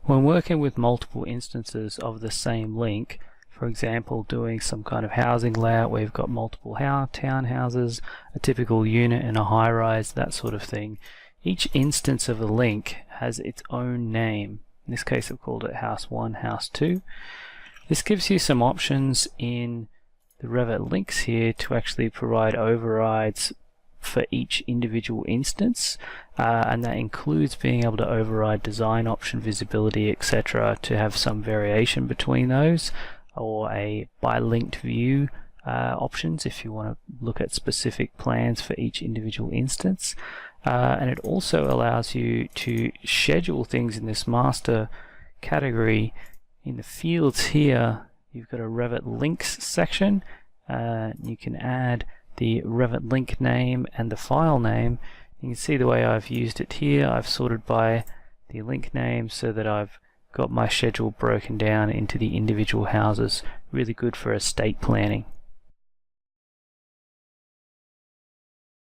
When working with multiple instances of the same link, for example doing some kind of housing layout where you've got multiple townhouses, a typical unit in a high-rise, that sort of thing, each instance of a link has its own name. In this case I've called it house 1, house 2. This gives you some options in the Revit links here to actually provide overrides for each individual instance, and that includes being able to override design option, visibility, etc. to have some variation between those, or a by linked view options if you want to look at specific plans for each individual instance. And it also allows you to schedule things in this master category. In the fields here you've got a Revit links section. You can add the Revit link name and the file name. You can see the way I've used it here. I've sorted by the link name so that I've got my schedule broken down into the individual houses. Really good for estate planning.